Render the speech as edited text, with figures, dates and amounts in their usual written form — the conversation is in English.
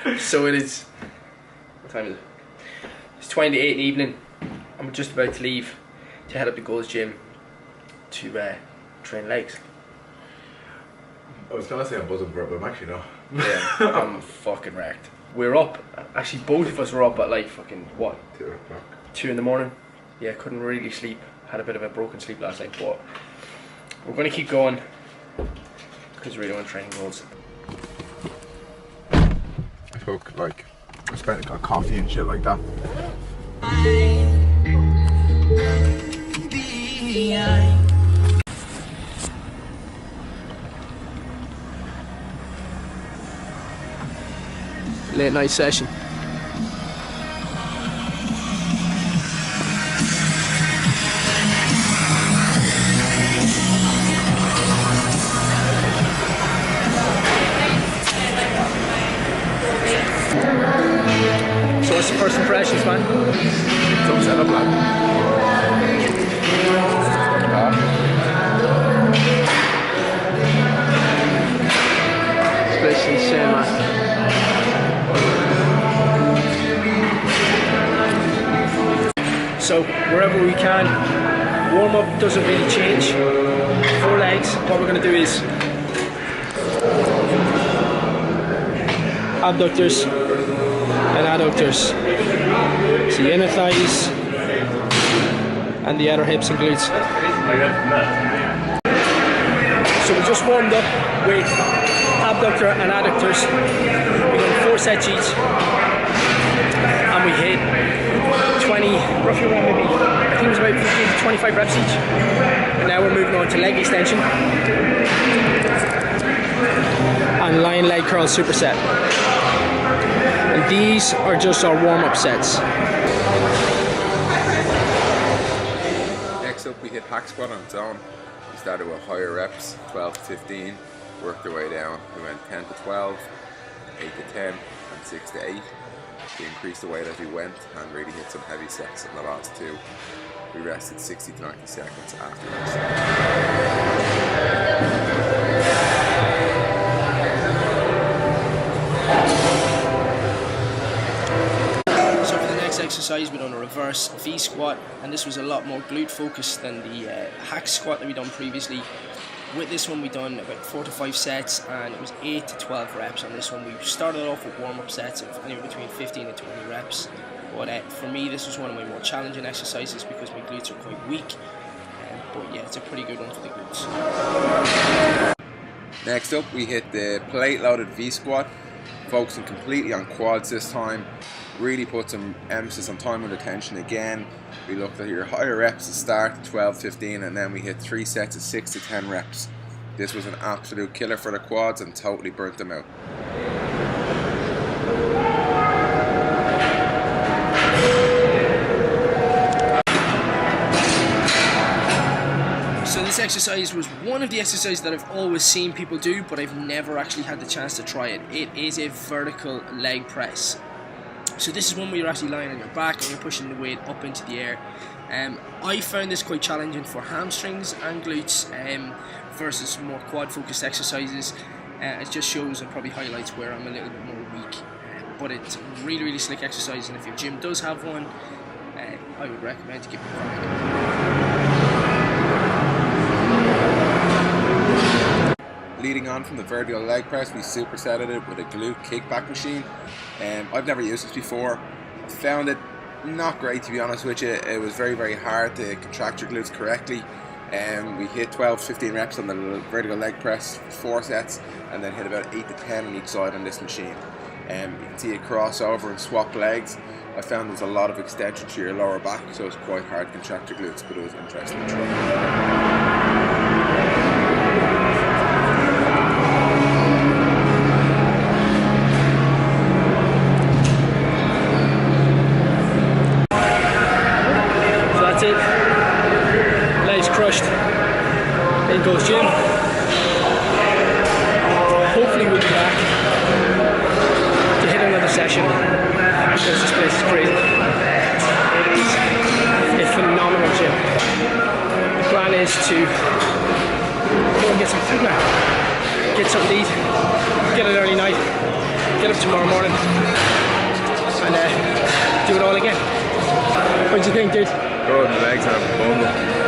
So it is, what time is it? It's 20 to 8 in the evening. I'm just about to leave to head up to Golds Gym to train legs. I was gonna say I'm buzzing for it, but I'm actually not. Yeah, I'm fucking wrecked. We're up, actually both of us were up at like fucking, what? 2 o'clock. 2 in the morning. Yeah, couldn't really sleep. Had a bit of a broken sleep last night, but we're gonna keep going because we really want to train goals. I took like, I spent got coffee and shit like that. Late night session. So what's the first impressions, man? Some setup, lad. This place is insane, man. So wherever we can, warm up doesn't really change. 4 legs. What we're going to do is abductors and adductors. So the inner thighs and the outer hips and glutes. So we just warmed up with abductor and adductors. We done 4 sets each, and we hit 20, roughly around maybe, I think it was about 15 to 25 reps each. And now we're moving on to leg extension and lying leg curl superset. And these are just our warm-up sets. Next up we hit hack squat on its own. We started with higher reps, 12 to 15, worked our way down. We went 10 to 12, 8 to 10, and 6 to 8. We increased the weight as we went and really hit some heavy sets in the last 2. We rested 60 to 90 seconds afterwards. So for the next exercise we done a reverse V squat, and this was a lot more glute focused than the hack squat that we done previously. With this one we done about 4 to 5 sets, and it was 8 to 12 reps on this one. We started off with warm-up sets of anywhere between 15 and 20 reps, but for me this was one of my more challenging exercises because my glutes are quite weak, but yeah, it's a pretty good one for the glutes. Next up we hit the plate loaded V squat, focusing completely on quads this time. Really put some emphasis on time under tension again. We looked at your higher reps to start, 12, 15, and then we hit 3 sets of 6 to 10 reps. This was an absolute killer for the quads and totally burnt them out. So this exercise was one of the exercises that I've always seen people do, but I've never actually had the chance to try it. It is a vertical leg press. So this is one where you're actually lying on your back and you're pushing the weight up into the air. I found this quite challenging for hamstrings and glutes versus more quad focused exercises. It just shows and probably highlights where I'm a little bit more weak. But it's a really, really slick exercise, and if your gym does have one, I would recommend to give it a try. Leading on from the vertical leg press, we supersetted it with a glute kickback machine. I've never used this before. I found it not great, to be honest with you. It was very, very hard to contract your glutes correctly. We hit 12-15 reps on the vertical leg press, 4 sets, and then hit about 8 to 10 on each side on this machine. You can see it cross over and swap legs. I found there's a lot of extension to your lower back, so it's quite hard to contract your glutes, but it was interesting to try. Legs crushed in Golds Gym. Hopefully we'll be back to hit another session because this place is crazy. It is a phenomenal gym. The plan is to go and get some food now, get something to eat, get an early night, get up tomorrow morning and do it all again. What do you think, dude? Good, the legs are a bundle.